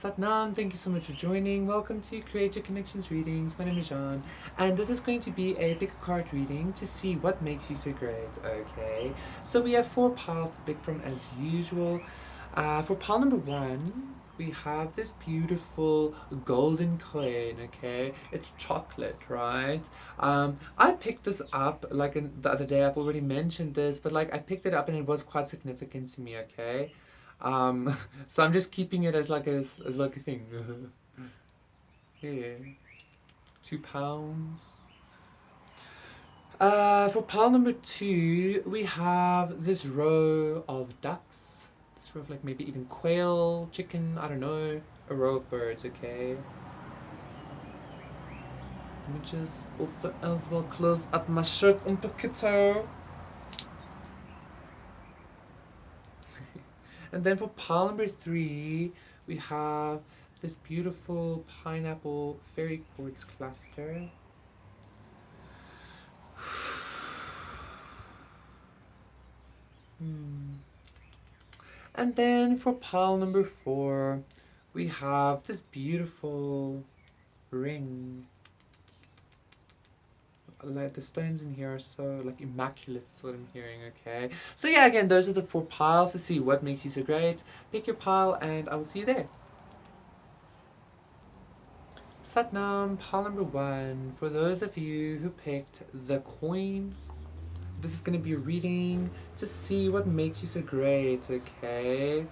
Satnam, thank you so much for joining. Welcome to Create Your Connections Readings. My name is Jean, and this is going to be a pick a card reading to see what makes you so great. Okay, so we have 4 piles to pick from as usual. For pile number 1, we have this beautiful golden coin. Okay, it's chocolate, right? I picked this up like the other day. I've already mentioned this, but like I picked it up and it was quite significant to me. Okay. Um, so I'm just keeping it as like a thing. Yeah, £2. For pile number 2, we have this row of ducks. This row of like maybe even quail, chicken, I don't know. A row of birds, okay? Let me just also as well close up my shirt and pocket. And then for pile number 3, we have this beautiful pineapple fairy quartz cluster. And then for pile number 4, we have this beautiful ring. Like the stones in here are so like immaculate, is what I'm hearing. Okay, so yeah, again, those are the 4 piles to see what makes you so great. Pick your pile and I will see you there. Satnam, pile number 1. For those of you who picked the coin, this is going to be a reading to see what makes you so great. Okay,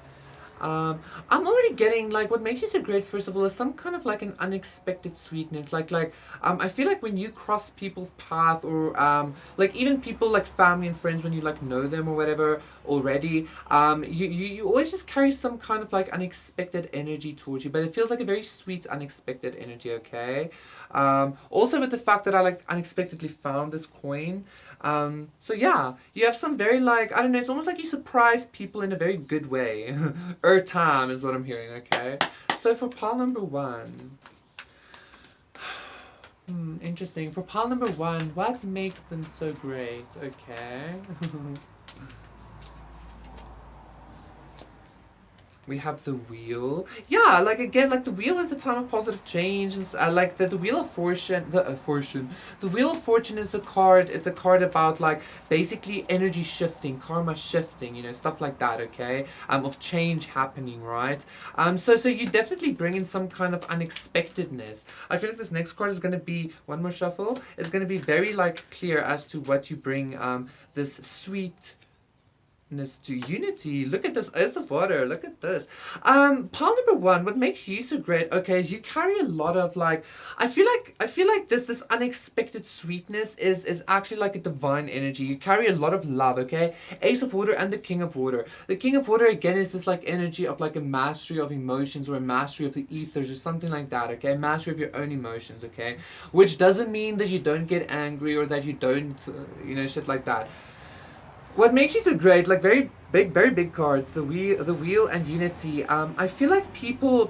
Um, I'm already getting like what makes you so great. First of all, is some kind of like an unexpected sweetness. I feel like when you cross people's path, or like even people like family and friends, when you like know them or whatever already, you always just carry some kind of like unexpected energy towards you. But it feels like a very sweet unexpected energy. Okay. Also with the fact that I like unexpectedly found this coin. So yeah, you have some very like, I don't know, it's almost like you surprise people in a very good way. Time is what I'm hearing, okay? So for pile number 1, interesting. For pile number 1, what makes them so great? Okay. We have the wheel. Yeah, like again, like the wheel is a time of positive change. It's, like the wheel of fortune. The wheel of fortune is a card. It's a card about like basically energy shifting, karma shifting. You know, stuff like that. Okay. Of change happening, right? So you definitely bring in some kind of unexpectedness. I feel like this next card is gonna be one more shuffle. It's gonna be very like clear as to what you bring. This sweet to unity. Look at this ice of water. Look at this. Part number 1, what makes you so great, okay, is you carry a lot of like I feel like this unexpected sweetness is actually like a divine energy. You carry a lot of love, okay? Ace of water and the king of water. The king of water again is this like energy of like a mastery of emotions, or a mastery of the ethers, or something like that, okay? Mastery of your own emotions, okay? Which doesn't mean that you don't get angry, or that you don't shit like that. What makes you so great, like very big cards, the wheel and unity. I feel like people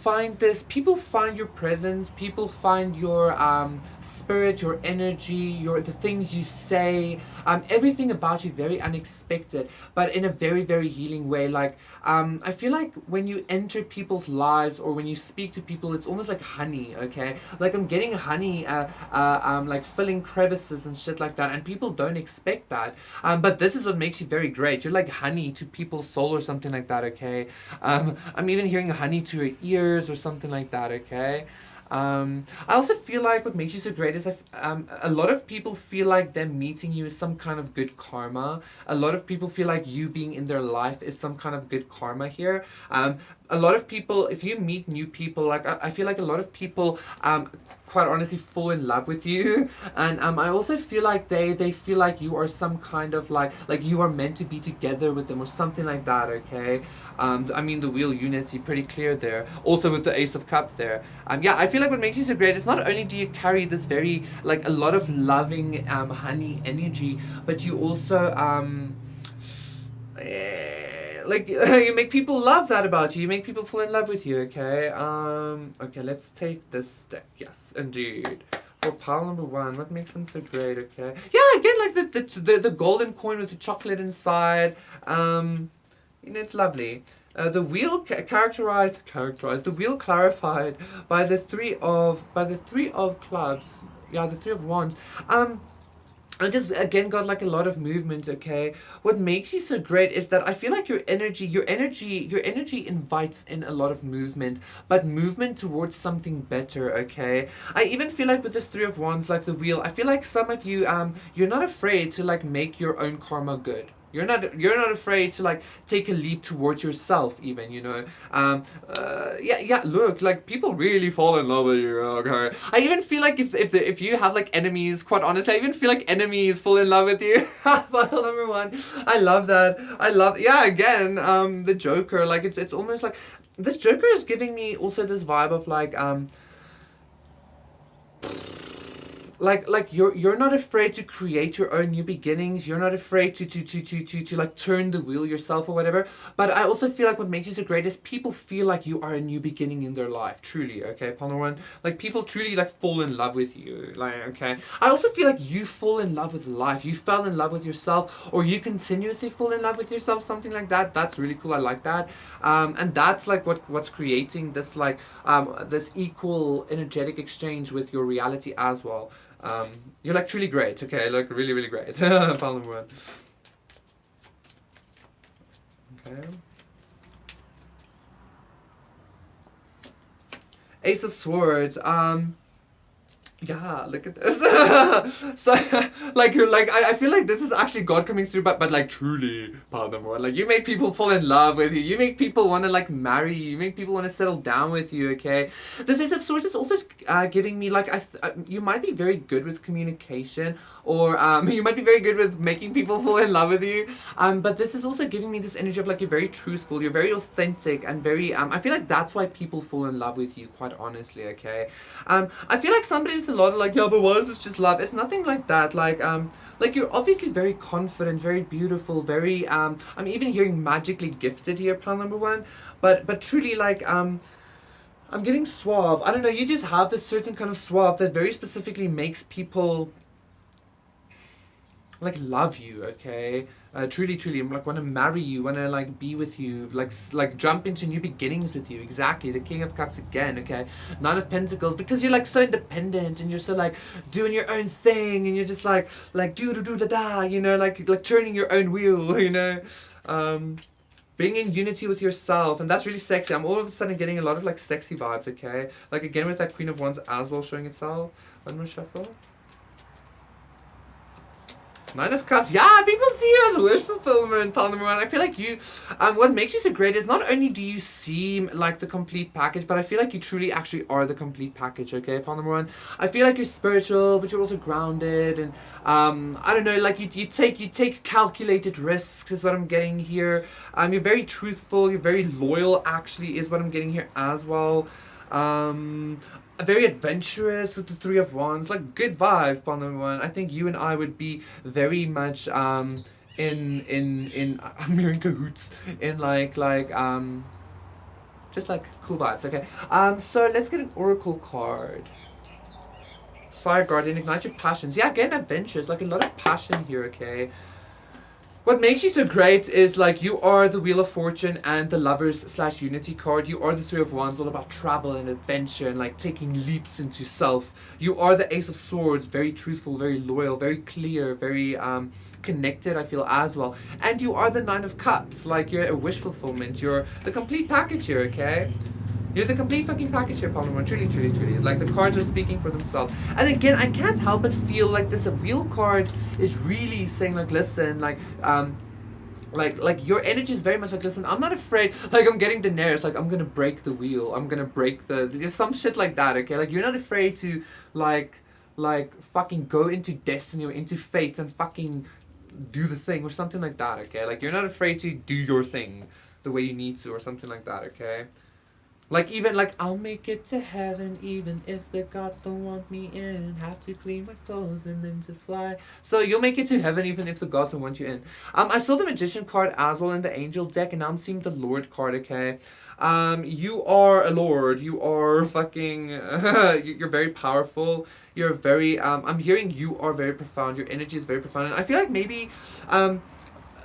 find your presence, people find your spirit, your energy, the things you say, everything about you very unexpected, but in a very healing way. Like I feel like when you enter people's lives, or when you speak to people, it's almost like honey. Okay, like I'm getting honey, like filling crevices and shit like that, and people don't expect that. But this is what makes you very great. You're like honey to people's soul, or something like that, okay? I'm even hearing honey to your ears, or something like that, okay? I also feel like what makes you so great is a lot of people feel like them meeting you is some kind of good karma. A lot of people feel like you being in their life is some kind of good karma here. A lot of people, if you meet new people, like I feel like a lot of people quite honestly fall in love with you. And I also feel like they feel like you are some kind of like you are meant to be together with them, or something like that, okay? I mean, the wheel unity pretty clear there, also with the ace of cups there. Yeah, I feel like what makes you so great is not only do you carry this very like a lot of loving honey energy, but you also like you make people love that about you. You make people fall in love with you. Okay. Okay. Let's take this deck. Yes, indeed. For pile number 1, what makes them so great? Okay. Yeah, again, like the golden coin with the chocolate inside. It's lovely. The wheel characterized. The wheel clarified by the 3 of clubs. Yeah, the 3 of wands. Um, I just again got like a lot of movement, okay? What makes you so great is that I feel like your energy invites in a lot of movement, but movement towards something better, okay? I even feel like with this 3 of wands, like the wheel, I feel like some of you you're not afraid to like make your own karma good. You're not afraid to like take a leap towards yourself even, yeah, look, like people really fall in love with you, okay? I even feel like if you have like enemies, quite honestly, I even feel like enemies fall in love with you. Bottle number one. I love that. Yeah, again, the Joker, like it's almost like this Joker is giving me also this vibe of like you're not afraid to create your own new beginnings. You're not afraid to like turn the wheel yourself or whatever. But I also feel like what makes you so great is people feel like you are a new beginning in their life, truly, okay, Palmer one. Like people truly like fall in love with you, like, okay. I also feel like you fall in love with life. You fell in love with yourself, or you continuously fall in love with yourself, something like that. That's really cool. I like that. And that's like what's creating this like this equal energetic exchange with your reality as well. You're like truly great, okay? Like really, really great. Palmer one. Okay. Ace of Swords. Yeah, look at this. So, I feel like this is actually God coming through, but like truly, pardon more. Like you make people fall in love with you. You make people want to like marry you. You make people want to settle down with you. Okay, this Ace of Swords is also giving me like you might be very good with communication, or you might be very good with making people fall in love with you. But this is also giving me this energy of like you're very truthful. You're very authentic and very. I feel like that's why people fall in love with you. Quite honestly, okay. I feel like somebody's a lot of like, yeah, but why is this just love? It's nothing like that. Like you're obviously very confident, very beautiful, very I'm even hearing magically gifted here, plan number one. But truly I'm getting suave. I don't know, you just have this certain kind of suave that very specifically makes people like love you, okay? Truly, truly, I'm like want to marry you, want to like be with you, like jump into new beginnings with you. Exactly, the King of Cups again, okay? Nine of Pentacles, because you're like so independent and you're so like doing your own thing and you're just like do do do da da, like turning your own wheel, being in unity with yourself, and that's really sexy. I'm all of a sudden getting a lot of like sexy vibes, okay? Like again with that Queen of Wands as well showing itself. One more shuffle. Nine of Cups. Yeah, people see you as wish fulfillment, pal number one. I feel like you, what makes you so great is not only do you seem like the complete package, but I feel like you truly actually are the complete package, okay, pal number one. I feel like you're spiritual, but you're also grounded, and I don't know, like you take calculated risks is what I'm getting here. You're very truthful, you're very loyal actually is what I'm getting here as well. Um, Very adventurous with the Three of Wands, like good vibes, Paul number one. I think you and I would be very much in I'm hearing cahoots in just like cool vibes. Okay, so let's get an oracle card. Fire Guardian, ignite your passions. Yeah, again adventures, like a lot of passion here. Okay, what makes you so great is like you are the Wheel of Fortune and the Lovers slash Unity card. You are the Three of Wands, all about travel and adventure and like taking leaps into self. You are the Ace of Swords, very truthful, very loyal, very clear, very connected, I feel as well. And you are the Nine of Cups, like you're a wish fulfillment. You're the complete package here, okay? You're the complete fucking package here, Palmer. Truly, truly, truly. Like the cards are speaking for themselves. And again, I can't help but feel like this wheel card is really saying like, listen, like your energy is very much like, listen, I'm not afraid. Like I'm getting Daenerys, like I'm gonna break the wheel. I'm gonna break some shit like that. Okay, like you're not afraid to like fucking go into destiny or into fate and fucking do the thing or something like that. Okay, like you're not afraid to do your thing the way you need to or something like that. Okay. Like even like I'll make it to heaven even if the gods don't want me in. Have to clean my clothes and then to fly. So you'll make it to heaven even if the gods don't want you in. I saw the Magician card as well in the Angel deck, and now I'm seeing the Lord card. Okay, you are a lord. You are fucking. You're very powerful. You're very. I'm hearing you are very profound. Your energy is very profound, and I feel like maybe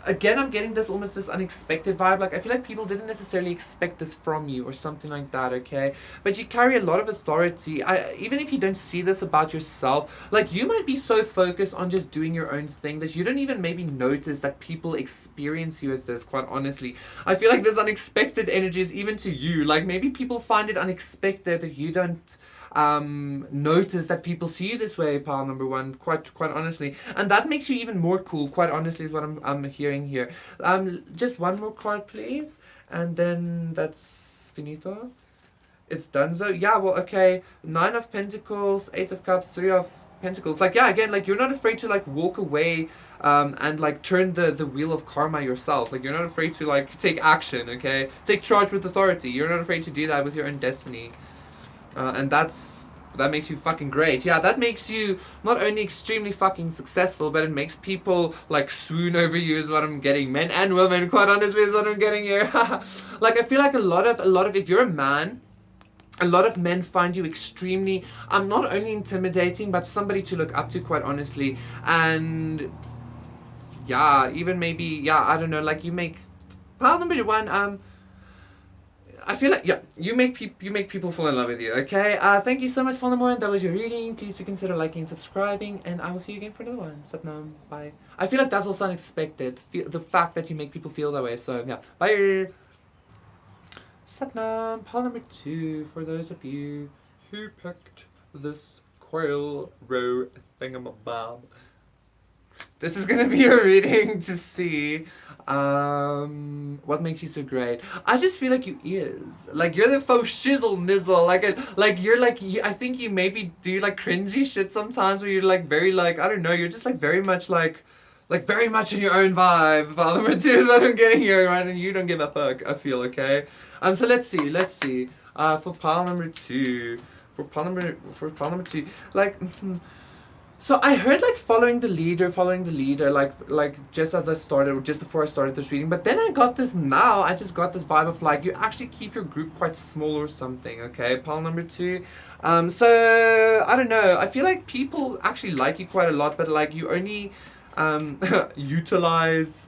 again, I'm getting this almost this unexpected vibe. Like, I feel like people didn't necessarily expect this from you or something like that, okay? But you carry a lot of authority. Even if you don't see this about yourself, like, you might be so focused on just doing your own thing that you don't even maybe notice that people experience you as this, quite honestly. I feel like this unexpected energy is even to you. Like, maybe people find it unexpected that you don't notice that people see you this way, pal number one, quite honestly, and that makes you even more cool, quite honestly, is what I'm hearing here. Just one more card, please, and then that's finito. It's done. So yeah, well, okay, 9 of Pentacles, 8 of Cups, 3 of Pentacles. Like, yeah, again, like, you're not afraid to like walk away and like turn the wheel of karma yourself. Like, you're not afraid to like take action, okay, take charge with authority. You're not afraid to do that with your own destiny. And that makes you fucking great. Yeah, that makes you not only extremely fucking successful, but it makes people like swoon over you is what I'm getting. Men and women, quite honestly, is what I'm getting here. Like, I feel like a lot of if you're a man, a lot of men find you extremely not only intimidating, but somebody to look up to, quite honestly. And yeah, even maybe, yeah, I don't know, like, you make pile number one, I feel like, yeah, you make people fall in love with you, okay? Thank you so much, Paul Moran. That was your reading. Please do consider liking and subscribing, and I will see you again for another one. Satnam, bye. I feel like that's also unexpected, the fact that you make people feel that way, so yeah, bye. Satnam, Paul number 2, for those of you who picked this coil row thingamabob. This is gonna be a reading to see what makes you so great. I just feel like you is like you're the faux shizzle nizzle, like you're like I think you maybe do like cringy shit sometimes, where you're like very like, I don't know, you're just like very much like very much in your own vibe. Pile number 2 is what I'm getting here, right? And you don't give a fuck, I feel, okay? So let's see. For pile number 2. For pile number 2. Like, so I heard like following the leader, like just as I started, or just before I started this reading. But then I just got this vibe of like, you actually keep your group quite small or something, okay? Pile number 2. So I don't know. I feel like people actually like you quite a lot, but like you only utilize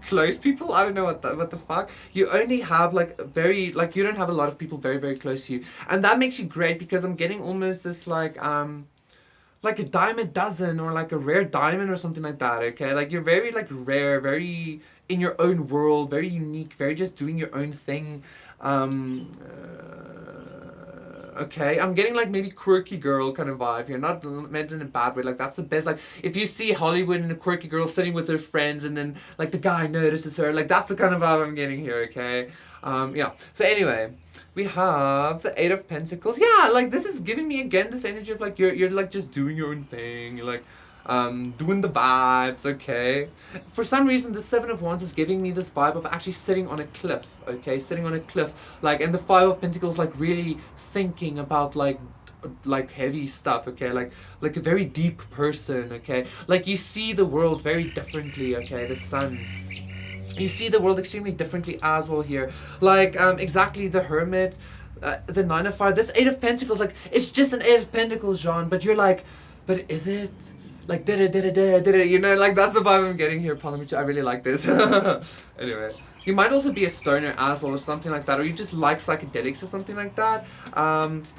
close people. I don't know what the fuck. You only have like very, like, you don't have a lot of people very, very close to you, and that makes you great, because I'm getting almost this like a dime a dozen, or like a rare diamond or something like that, okay? Like, you're very like rare, very in your own world, very unique, very just doing your own thing. Okay, I'm getting like maybe quirky girl kind of vibe here, not meant in a bad way. Like, that's the best. Like, if you see Hollywood and a quirky girl sitting with her friends, and then like the guy notices her, like, that's the kind of vibe I'm getting here, okay? Yeah. So anyway, we have the 8 of Pentacles. Yeah, like, this is giving me again this energy of like you're like just doing your own thing. You're like doing the vibes, okay? For some reason, the 7 of Wands is giving me this vibe of actually sitting on a cliff, okay? Sitting on a cliff, like, and the 5 of Pentacles, like, really thinking about like heavy stuff, okay? Like a very deep person, okay? Like, you see the world very differently, okay? The Sun. You see the world extremely differently as well here. Like, exactly, the Hermit, the 9 of Fire, this 8 of Pentacles, like, it's just an 8 of Pentacles, Jean, but you're like, but is it? Like, did it, you know, like, that's the vibe I'm getting here, Polymer. I really like this. Anyway, you might also be a stoner as well, or something like that, or you just like psychedelics or something like that.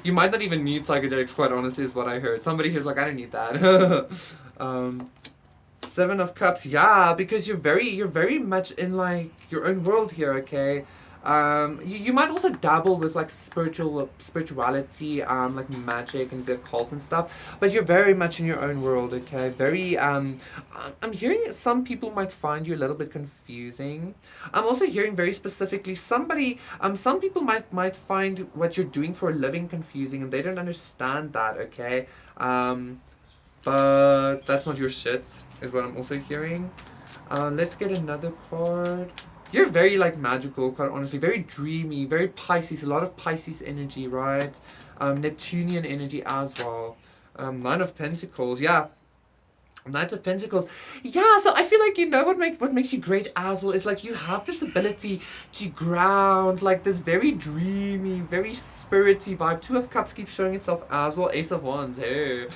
You might not even need psychedelics, quite honestly, is what I heard. Somebody here's like, I don't need that. 7 of Cups, yeah, because you're very much in like your own world here, okay? You might also dabble with like spirituality, like magic and the occult and stuff, but you're very much in your own world, okay? Very I'm hearing some people might find you a little bit confusing. I'm also hearing very specifically some people might find what you're doing for a living confusing, and they don't understand that, okay? But that's not your shit, is what I'm also hearing. Let's get another card. You're very like magical, quite honestly, very dreamy, very Pisces, a lot of Pisces energy, right? Neptunian energy as well. 9 of Pentacles, yeah. Knight of Pentacles. Yeah, so I feel like you know what makes you great as well is like you have this ability to ground, like this very dreamy, very spirity vibe. Two of Cups keeps showing itself as well. Ace of Wands. Hey.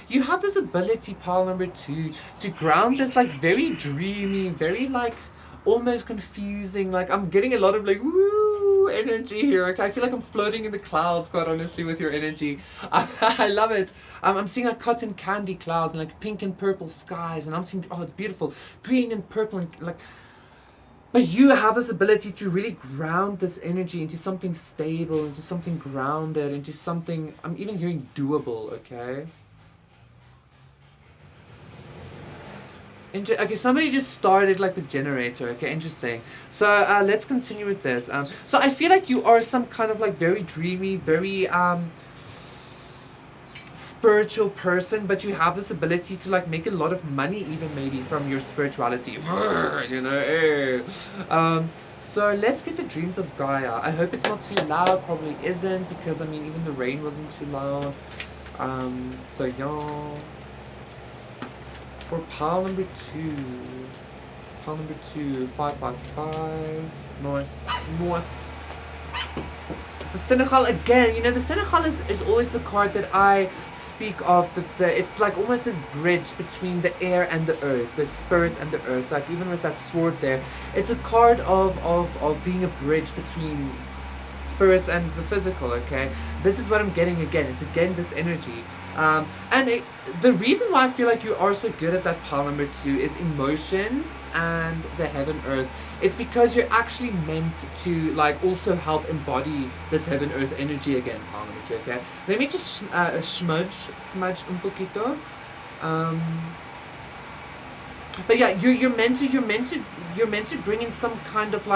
You have this ability, pile number 2, to ground this like very dreamy, very like almost confusing. Like I'm getting a lot of like woo energy here. Okay, I feel like I'm floating in the clouds, quite honestly, with your energy. I love it. I'm seeing like cotton candy clouds and like pink and purple skies, and I'm seeing, oh, it's beautiful, green and purple, and like. But you have this ability to really ground this energy into something stable, into something grounded, into something. I'm even hearing doable. Okay. Okay, somebody just started like the generator. Okay, interesting. So let's continue with this. So I feel like you are some kind of like very dreamy, very spiritual person, but you have this ability to like make a lot of money, even maybe from your spirituality. You know. Eh. So let's get the dreams of Gaia. I hope it's not too loud. Probably isn't, because I mean even the rain wasn't too loud. So yeah. For pile number 2. Pile number 2, 555. North. The Senegal again. You know, the Senegal is always the card that I speak of. It's like almost this bridge between the air and the earth, the spirit and the earth. Like even with that sword there, it's a card of being a bridge between spirits and the physical. Okay, this is what I'm getting again. It's again this energy. The reason why I feel like you are so good at that pile number 2 is emotions and the heaven earth. It's because you're actually meant to like also help embody this heaven earth energy again, pile number 2. Okay, let me just smudge un poquito. But yeah, you're meant to bring in some kind of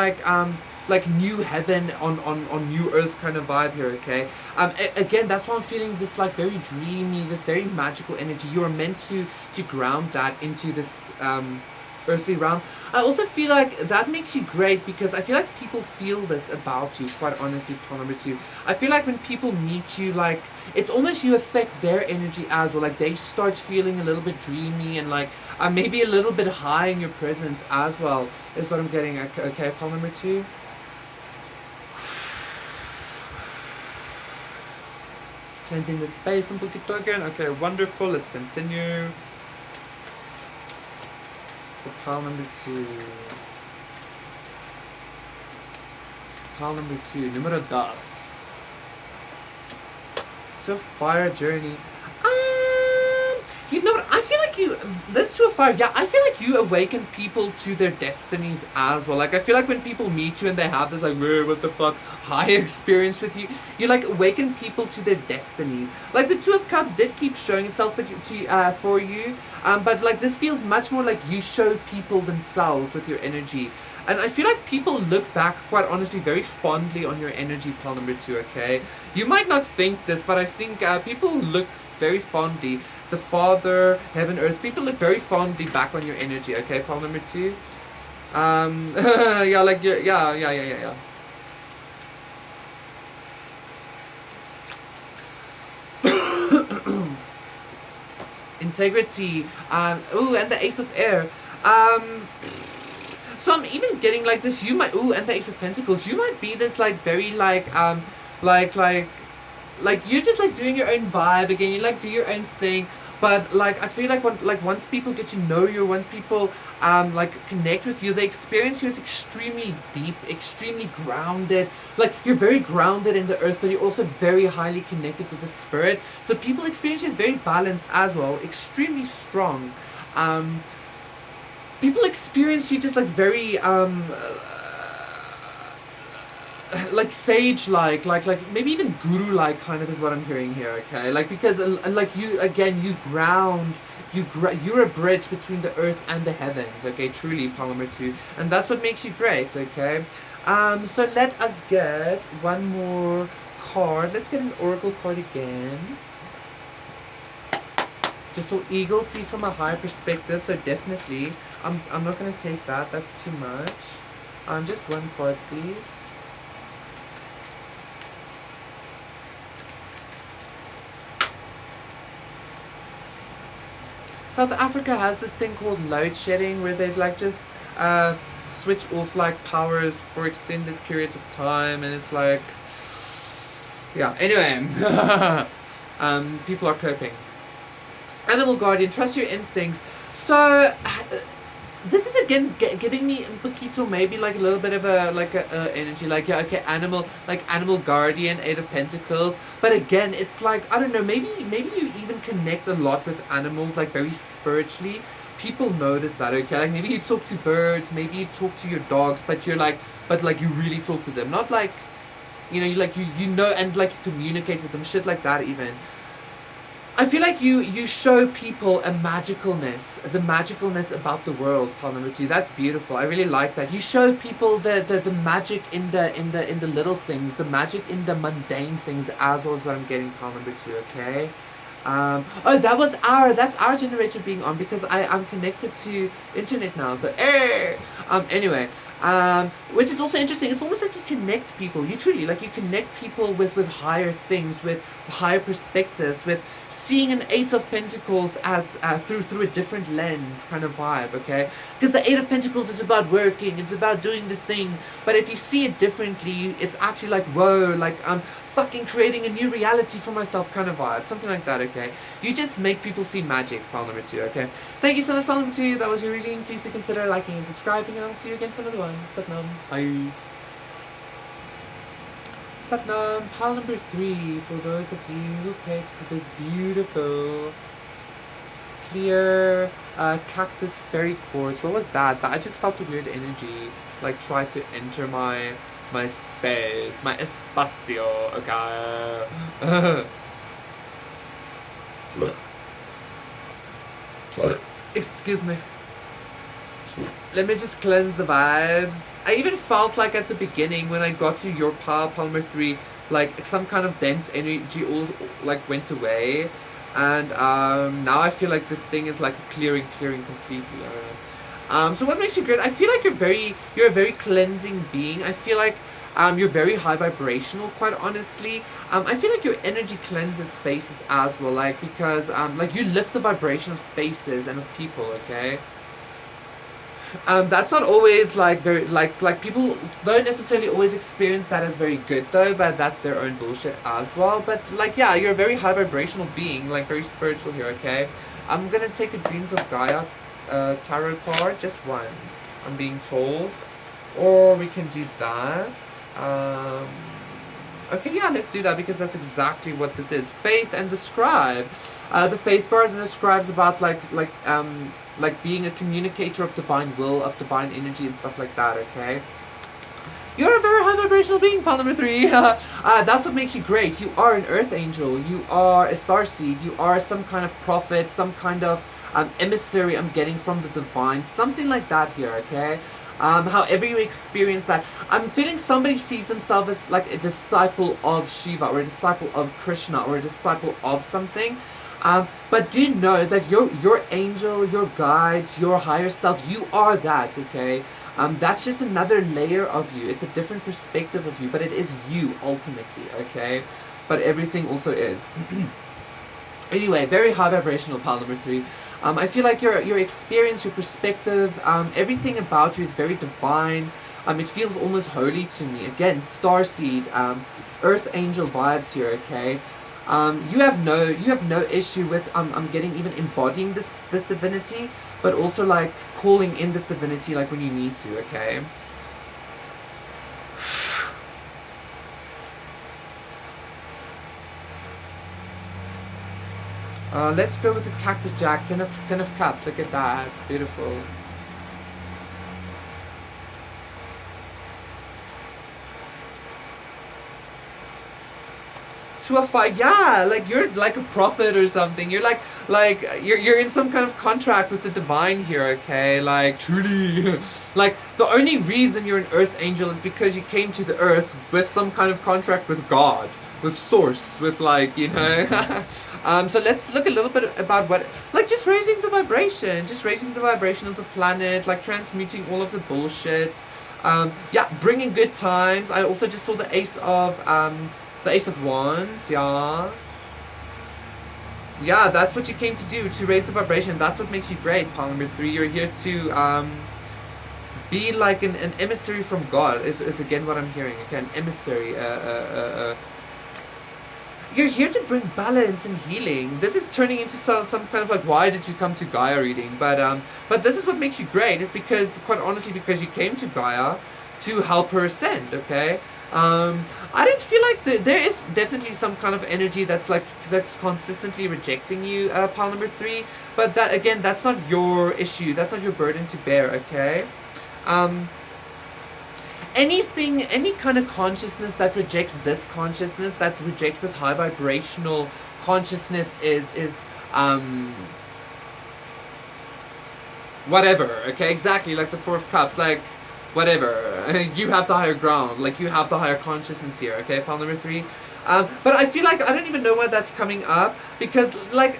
like new heaven on new earth kind of vibe here. Okay, again, that's why I'm feeling this like very dreamy, this very magical energy. You are meant to ground that into this earthly realm. I also feel like that makes you great, because I feel like people feel this about you, quite honestly, point number 2. I feel like when people meet you, like it's almost you affect their energy as well. Like they start feeling a little bit dreamy and like maybe a little bit high in your presence as well, is what I'm getting. Okay, point number 2. Cleansing the space un poquito again. Okay, wonderful. Let's continue. For pile number 2. Pile number 2. Numero 2. It's a fire journey. You know what? I feel like you. Let's do a fire. Yeah, I feel like you awaken people to their destinies as well. Like I feel like when people meet you and they have this like, whoa, what the fuck, high experience with you, you like awaken people to their destinies. Like the Two of Cups did keep showing itself, but for you, but like this feels much more like you show people themselves with your energy. And I feel like people look back, quite honestly, very fondly on your energy, pile number 2, okay? You might not think this, but I think people look very fondly. The Father, Heaven, Earth, people look very fondly back on your energy, okay, pile number 2? Yeah, like, yeah. Integrity, ooh, and the Ace of Air. So I'm even getting like this. You might, ooh, and the Ace of Pentacles. You might be this like very like you're just like doing your own vibe again. You like do your own thing. But like I feel like once people get to know you, once people like connect with you, they experience you as extremely deep, extremely grounded. Like you're very grounded in the earth, but you're also very highly connected with the spirit. So people experience you as very balanced as well, extremely strong. People experience you just like very like sage like maybe even guru like kind of is what I'm hearing here. Okay, like because like you again, you ground, you're a bridge between the earth and the heavens. Okay, truly, pile number 2, and that's what makes you great. Okay, so let us get one more card. Let's get an oracle card again, just so eagles see from a higher perspective. So definitely I'm not going to take that. That's too much. Just one card, please. South Africa has this thing called load shedding where they like just uh, switch off like powers for extended periods of time, and it's like, yeah. Anyway, people are coping. Animal guardian, trust your instincts. So this is again giving me un poquito, maybe like a little bit of a like a energy, like yeah, okay, animal guardian, 8 of Pentacles. But again, it's like, I don't know, maybe you even connect a lot with animals, like very spiritually. People notice that, okay, like maybe you talk to birds, maybe you talk to your dogs, but like you really talk to them, not like, you like you know, and like you communicate with them, shit like that even. I feel like you show people the magicalness about the world, pile number two. That's beautiful. I really like that. You show people the magic in the little things, the magic in the mundane things, as well as what I'm getting, pile number two. Okay. Oh, that's our generator being on, because I'm connected to internet now. So, anyway, which is also interesting. It's almost like you connect people. You truly, like, you connect people with higher things, with higher perspectives, with seeing an 8 of Pentacles as through a different lens kind of vibe. Okay, because the 8 of Pentacles is about working. It's about doing the thing. But if you see it differently, it's actually like, whoa, like fucking creating a new reality for myself kind of vibe. Something like that, okay? You just make people see magic, pile number two, okay? Thank you so much, pile number two. That was your reading. Please do consider liking and subscribing, and I'll see you again for another one. Satnam. Bye. Satnam, pile number three, for those of you who picked this beautiful clear cactus fairy quartz. What was that? I just felt a weird energy, like try to enter my space, my espacio, okay? Excuse me. Let me just cleanse the vibes. I even felt like at the beginning when I got to your pile number three, like some kind of dense energy all like went away, and now I feel like this thing is like clearing completely. I don't know. So what makes you great? I feel like you're a very cleansing being. I feel like you're very high vibrational, quite honestly. I feel like your energy cleanses spaces as well, like, because like you lift the vibration of spaces and of people, okay? That's not always like very like people don't necessarily always experience that as very good though, but that's their own bullshit as well. But like, yeah, you're a very high vibrational being, like very spiritual here, okay? I'm gonna take a Dreams of Gaia tarot card, just one, I'm being told, or we can do that. Okay, yeah, let's do that, because that's exactly what this is. Faith and the Scribe. The Faith card and the Scribe's about like being a communicator of divine will, of divine energy and stuff like that, okay? You're a very high vibrational being, pile number three. That's what makes you great. You are an earth angel. You are a starseed. You are some kind of prophet, some kind of emissary I'm getting from the divine. Something like that here, okay? However you experience that, I'm feeling somebody sees themselves as like a disciple of Shiva, or a disciple of Krishna, or a disciple of something. But do know that your angel, your guides, your higher self, you are that, okay? That's just another layer of you. It's a different perspective of you, but it is you ultimately, okay? But everything also is. Anyway, very high vibrational, pile number three. I feel like your experience, your perspective, everything about you is very divine. It feels almost holy to me. Again, starseed, earth angel vibes here, okay? You have no issue with I'm getting even embodying this divinity, but also like calling in this divinity like when you need to, okay? Let's go with the Cactus Jack, 10 of Cups. Look at that, beautiful. To a fight, yeah, like you're like a prophet or something. You're like you're in some kind of contract with the divine here, okay? Like truly, like the only reason you're an earth angel is because you came to the earth with some kind of contract with God, with source, with like, you know. So let's look a little bit about what, like, just raising the vibration of the planet, like transmuting all of the bullshit. Yeah, bringing good times. I also just saw the Ace of Wands, yeah. Yeah, that's what you came to do, to raise the vibration. That's what makes you great, pile number 3. You're here to be like an emissary from God, is again what I'm hearing. Okay, an emissary. You're here to bring balance and healing. This is turning into some kind of like, why did you come to Gaia reading? But this is what makes you great. It's because, quite honestly, because you came to Gaia to help her ascend. Okay. I don't feel like there is definitely some kind of energy that's consistently rejecting you, pile number 3. But that again, that's not your issue. That's not your burden to bear. Okay. Um, any kind of consciousness that rejects this consciousness, that rejects this high vibrational consciousness, is whatever. Okay, exactly, like the 4 of Cups, like whatever. You have the higher ground, like you have the higher consciousness here. Okay, pile number 3. But I feel like I don't even know why that's coming up, because like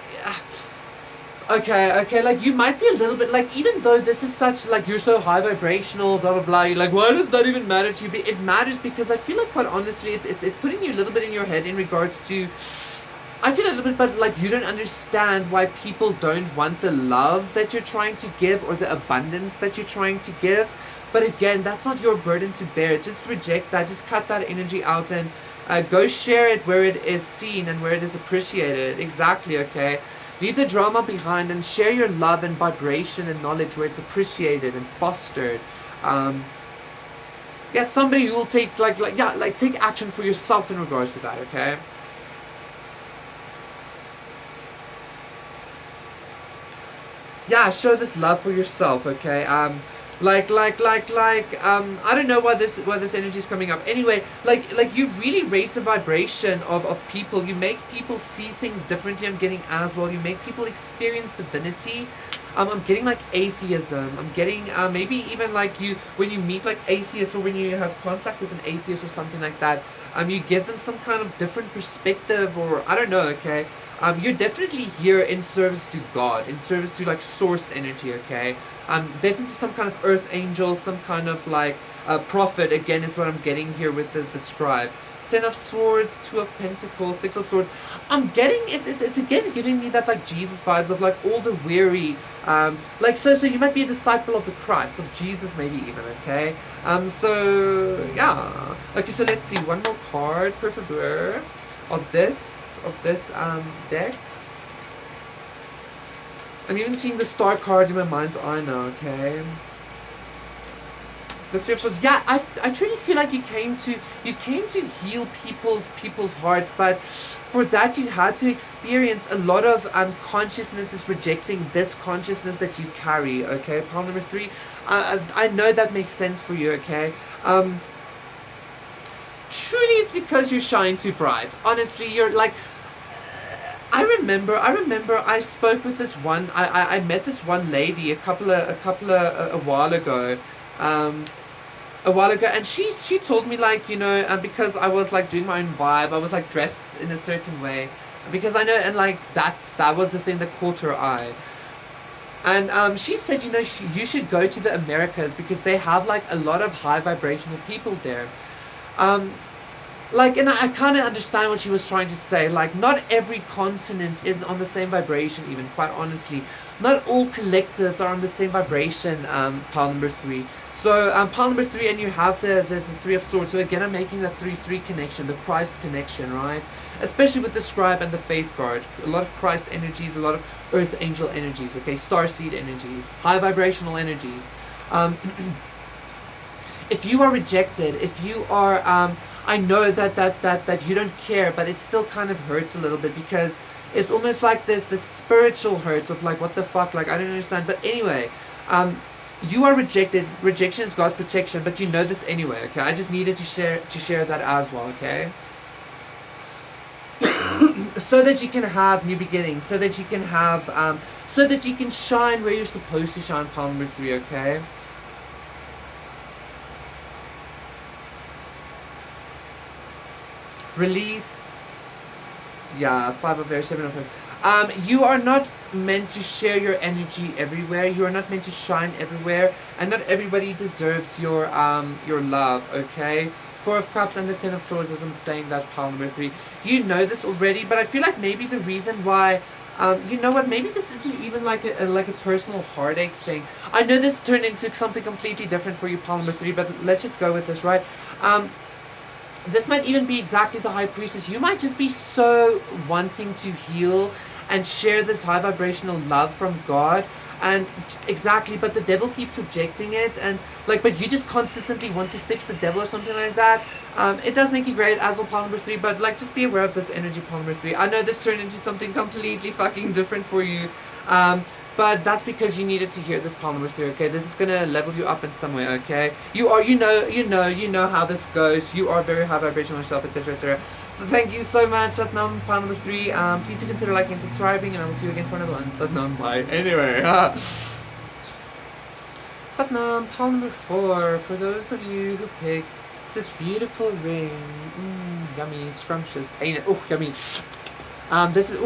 okay, like you might be a little bit like, even though this is such like, you're so high vibrational, blah blah blah, you're like, why does that even matter to you? But it matters because I feel like, quite honestly, it's putting you a little bit in your head in regards to, I feel a little bit, but like you don't understand why people don't want the love that you're trying to give, or the abundance that you're trying to give. But again, that's not your burden to bear. Just reject that, just cut that energy out, and go share it where it is seen and where it is appreciated. Exactly, okay? Leave the drama behind and share your love and vibration and knowledge where it's appreciated and fostered. Yeah, somebody who will take take action for yourself in regards to that, okay? Yeah, show this love for yourself, okay? I don't know why this energy is coming up. Anyway, like you really raise the vibration of people. You make people see things differently. I'm getting as well. You make people experience divinity. I'm getting like atheism. I'm getting maybe even like, you, when you meet like atheists, or when you have contact with an atheist or something like that, you give them some kind of different perspective, or I don't know, okay? You're definitely here in service to God, in service to like source energy, okay? Definitely some kind of earth angel, some kind of like prophet, again, is what I'm getting here with the scribe. 10 of Swords, 2 of Pentacles, 6 of Swords. I'm getting, it's again giving me that like Jesus vibes of like all the weary, like so you might be a disciple of the Christ, of Jesus maybe even, okay? So yeah. Okay, so let's see, one more card per favor of this deck. I'm even seeing the Star card in my mind's eye now, okay? The 3 of Swords. Yeah, I truly feel like you came to heal people's hearts, but for that you had to experience a lot of consciousnesses rejecting this consciousness that you carry, okay? Pile number 3. I know that makes sense for you, okay? Truly it's because you're shining too bright. Honestly, you're like, I remember I spoke with this one, I met this one lady a while ago, and she told me, like, you know, because I was like doing my own vibe, I was like dressed in a certain way, because I know, and like that was the thing that caught her eye. And she said, you know, you should go to the Americas, because they have like a lot of high vibrational people there. Like, and I kind of understand what she was trying to say. Like, not every continent is on the same vibration, even, quite honestly. Not all collectives are on the same vibration, pile number 3. So, pile number 3, and you have the 3 of Swords. So again, I'm making the 3-3 connection, the Christ connection, right? Especially with the Scribe and the Faith card. A lot of Christ energies, a lot of Earth Angel energies, okay? Starseed energies, high vibrational energies. If you are rejected, if you are, I know that you don't care, but it still kind of hurts a little bit, because it's almost like this spiritual hurt of like, what the fuck, like, I don't understand. But anyway, you are rejected. Rejection is God's protection, but you know this anyway, okay? I just needed to share that as well, okay? So that you can have new beginnings, so that you can have, so that you can shine where you're supposed to shine, pile number 3, okay? Release. Yeah, 5 of Air, 7 of Air. You are not meant to share your energy everywhere. You are not meant to shine everywhere, and not everybody deserves your love, okay? 4 of Cups and the 10 of Swords, as I'm saying that, pile number 3. You know this already, but I feel like maybe the reason why You know what? Maybe this isn't even like a personal heartache thing. I know this turned into something completely different for you, pile number 3, but let's just go with this, right? Um, this might even be exactly the high priestess. You might just be so wanting to heal and share this high vibrational love from God. And exactly, but the devil keeps rejecting it, and like, but you just consistently want to fix the devil or something like that. It does make you great as well, pile number 3, but like, just be aware of this energy, pile number 3. I know this turned into something completely fucking different for you. But that's because you needed to hear this, pile number 3, okay? This is gonna level you up in some way, okay? You know how this goes. You are very high vibrational yourself, etc., etc. So thank you so much, Satnam, pile number 3. Please do consider liking and subscribing, and I will see you again for another one. Satnam, bye. Anyway, Satnam, pile number 4. For those of you who picked this beautiful ring, yummy, scrumptious, ain't it? Oh, yummy. This is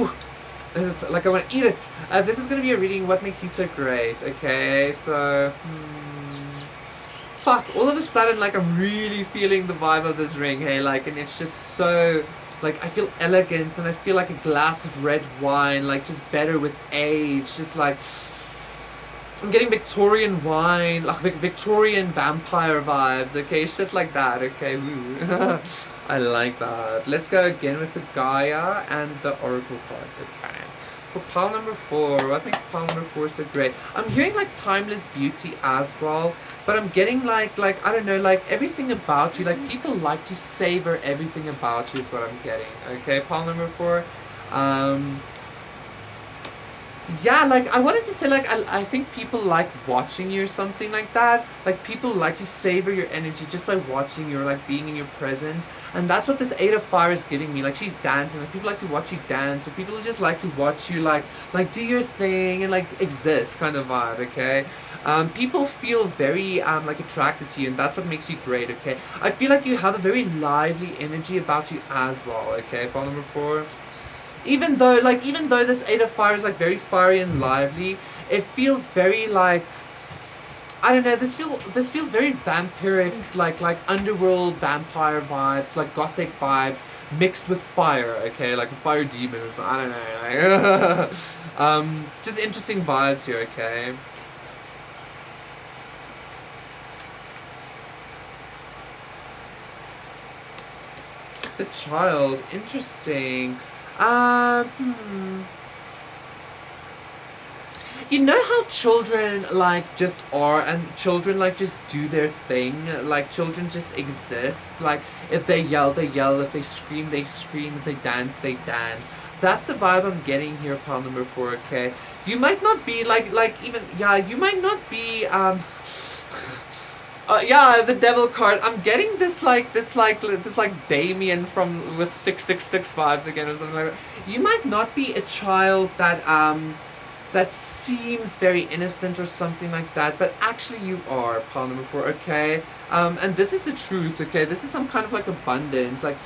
like I want to eat it. This is gonna be a reading. What makes you so great? Okay, so fuck. All of a sudden, like I'm really feeling the vibe of this ring. Hey, like, and it's just so like I feel elegant, and I feel like a glass of red wine, like just better with age. Just like I'm getting Victorian wine, like Victorian vampire vibes. Okay, shit like that. Okay, woo. I like that. Let's go again with the Gaia and the Oracle cards. Okay. For pile number 4, what makes pile number 4 so great? I'm hearing like timeless beauty as well, but I'm getting like I don't know, like everything about you. Like people like to savor everything about you is what I'm getting. Okay, pile number 4. Yeah, like I wanted to say, like I think people like watching you or something like that. Like people like to savor your energy just by watching you or like being in your presence, and that's what this 8 of Fire is giving me. Like she's dancing, like people like to watch you dance, or people just like to watch you like do your thing and like exist kind of vibe. Okay, people feel very like attracted to you, and that's what makes you great. Okay, I feel like you have a very lively energy about you as well. Okay, file number 4. Even though this 8 of Fire is like very fiery and lively, it feels very like I don't know. This feels very vampiric, like underworld vampire vibes, like gothic vibes mixed with fire. Okay, like a fire demon or something. I don't know. Just interesting vibes here. Okay. The child, interesting. You know how children like just are, and children like just do their thing. Like children just exist. Like if they yell, they yell. If they scream, they scream. If they dance, they dance. That's the vibe I'm getting here, pile number 4. Okay, you might not be you might not be yeah, the devil card. I'm getting this Damien from with 666 vibes again or something like that. You might not be a child that seems very innocent or something like that, but actually you are, pile number 4. Okay, and this is the truth. Okay, this is some kind of like abundance. Like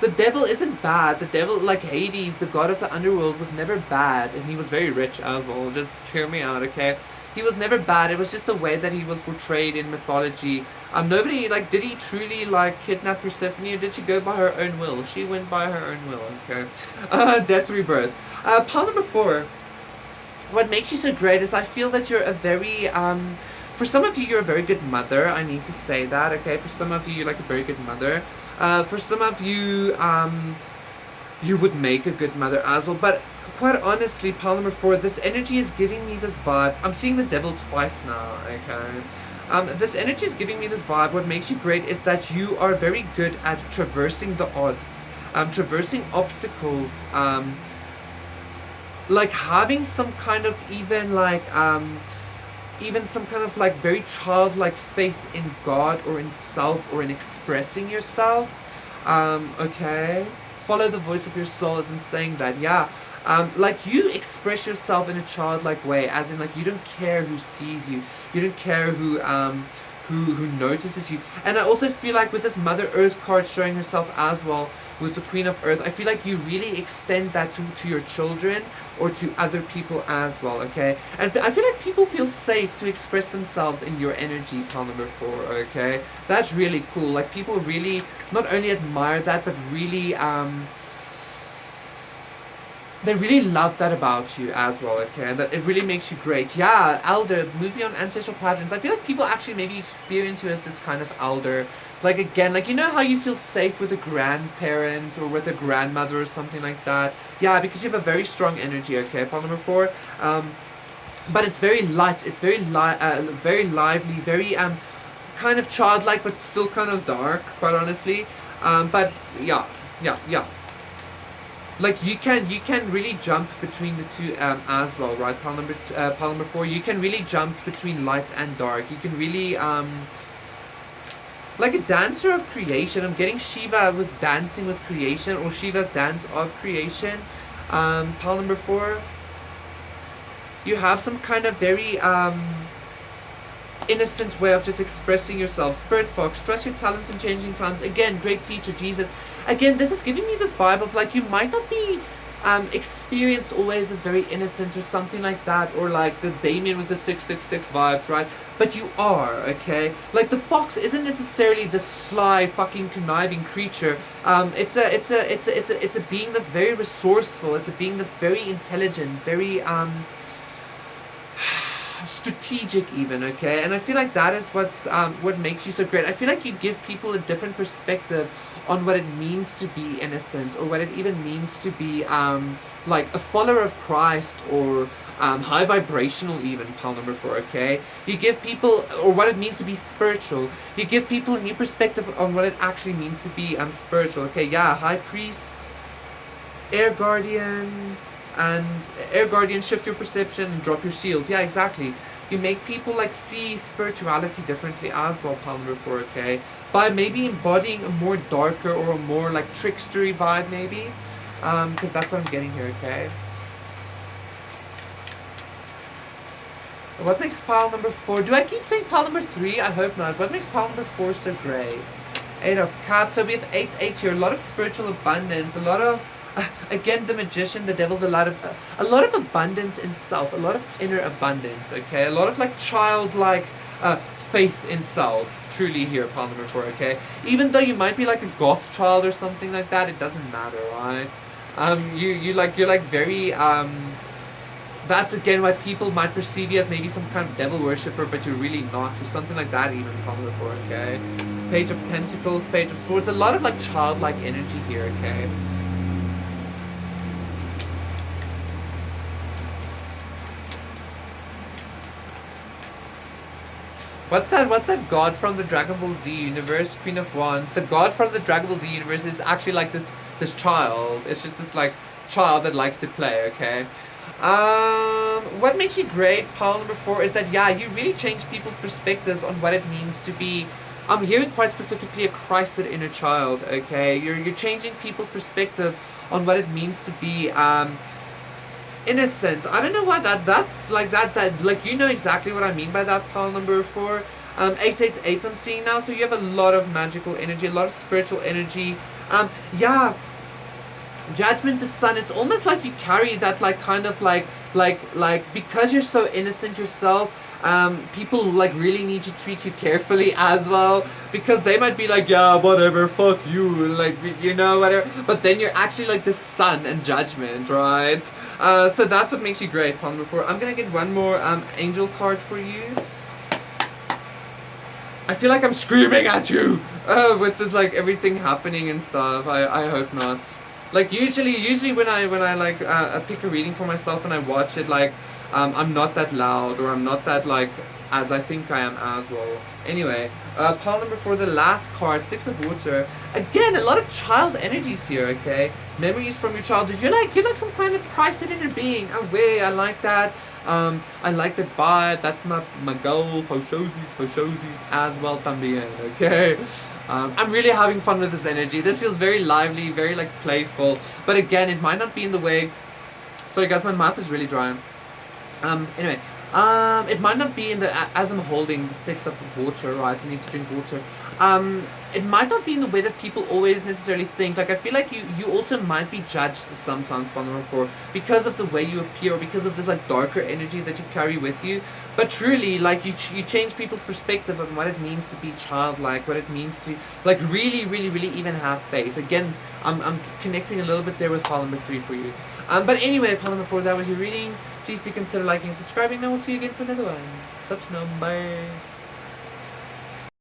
the devil isn't bad. The devil, like Hades, the god of the underworld, was never bad, and he was very rich as well. Just hear me out, okay? He was never bad. It was just the way that he was portrayed in mythology. Nobody, like, did he truly, like, kidnap Persephone, or did she go by her own will? She went by her own will, okay? Death, rebirth. Pile number 4. What makes you so great is I feel that you're a very, for some of you, you're a very good mother. I need to say that, okay? For some of you, you're like a very good mother. For some of you, you would make a good mother as well. But quite honestly, pile number 4, this energy is giving me this vibe. I'm seeing the devil twice now, okay? This energy is giving me this vibe. What makes you great is that you are very good at traversing the odds, traversing obstacles, like having some kind of even some kind of like very childlike faith in God or in self or in expressing yourself. Okay, follow the voice of your soul, as I'm saying that. Yeah, like you express yourself in a childlike way, as in like you don't care who sees you, you don't care who notices you. And I also feel like with this Mother Earth card showing herself as well, with the Queen of Earth, I feel like you really extend that to your children or to other people as well, okay? And I feel like people feel safe to express themselves in your energy, pile number 4, okay? That's really cool. Like people really not only admire that, but really they really love that about you as well, okay? And that it really makes you great. Yeah, elder, move beyond ancestral patterns. I feel like people actually maybe experience you as this kind of elder. Like, again, like, you know how you feel safe with a grandparent or with a grandmother or something like that? Yeah, because you have a very strong energy, okay? Part number 4. But it's very light, it's very lively, very kind of childlike, but still kind of dark, quite honestly. But yeah, yeah. Like you can really jump between the two as well, right? Pile number 4. You can really jump between light and dark. You can really like a dancer of creation. I'm getting Shiva with dancing with creation, or Shiva's dance of creation. Pile number 4. You have some kind of very innocent way of just expressing yourself. Spirit Fox, trust your talents in changing times. Again, great teacher, Jesus. Again, this is giving me this vibe of like you might not be experienced always as very innocent or something like that, or like the Damien with the 666 vibes, right? But you are, okay? Like the fox isn't necessarily the sly, fucking conniving creature. It's a being that's very resourceful. It's a being that's very intelligent, very strategic even, okay? And I feel like that is what makes you so great. I feel like you give people a different perspective on what it means to be innocent, or what it even means to be like a follower of Christ, or high vibrational even. Pile number 4, okay? You give people, or what it means to be spiritual. You give people a new perspective on what it actually means to be spiritual, okay? Yeah, high priest, air guardian, and air guardian, shift your perception and drop your shields. Yeah, exactly. You make people like see spirituality differently as well, pile number 4, okay? By maybe embodying a more darker or a more like trickstery vibe, maybe, because that's what I'm getting here, okay? What makes pile number 4? Do I keep saying pile number 3? I hope not. What makes pile number 4 so great? 8 of Cups. So we have 8 here. A lot of spiritual abundance. A lot of again, the magician, the devil, a lot of abundance in self, a lot of inner abundance, okay? A lot of like childlike faith in self, truly here, pile number 4, okay? Even though you might be like a goth child or something like that, it doesn't matter, right? You're like very that's again why people might perceive you as maybe some kind of devil worshipper, but you're really not, or something like that even, pile number 4, okay? Page of Pentacles, Page of Swords, a lot of like childlike energy here, okay? What's that god from the Dragon Ball Z universe? Queen of Wands. The god from the Dragon Ball Z universe is actually like this child. It's just this like child that likes to play, okay? What makes you great, pile number 4, is that yeah, you really change people's perspectives on what it means to be, I'm hearing quite specifically a Christed inner child, okay? You're changing people's perspectives on what it means to be innocent. I don't know why that's like that like, you know exactly what I mean by that, pile number 4. 888 I'm seeing now, so you have a lot of magical energy, a lot of spiritual energy. Yeah, Judgment, the Sun, it's almost like you carry that like kind of like because you're so innocent yourself, people like really need to treat you carefully as well, because they might be like, yeah, whatever, fuck you, like, you know, whatever, but then you're actually like the Sun and Judgment, right? So that's what makes you great, pile number 4. I'm gonna get one more angel card for you. I feel like I'm screaming at you with this like everything happening and stuff. I hope not. Like usually when I like pick a reading for myself and I watch it, like I'm not that loud, or I'm not that like as I think I am as well. Anyway, pile number 4, the last card, 6 of Water. Again, a lot of child energies here, okay? Memories from your childhood. You're like some kind of Christ inner being. Away, I like that. I like that vibe. That's my goal. For showsies as well también, okay? I'm really having fun with this energy. This feels very lively, very like playful. But again, it might not be in the way. Sorry guys, my mouth is really dry. Anyway, it might not be in the, as I'm holding the 6 of Water, right? I need to drink water. It might not be in the way that people always necessarily think. Like, I feel like you also might be judged sometimes, for because of the way you appear, or because of this like darker energy that you carry with you. But truly, like, you change people's perspective on what it means to be childlike, what it means to like really even have faith. Again, I'm connecting a little bit there with pile number 3 for you. But anyway, Paloma 4, that was your reading. Please do consider liking and subscribing, and we'll see you again for another one. Such number.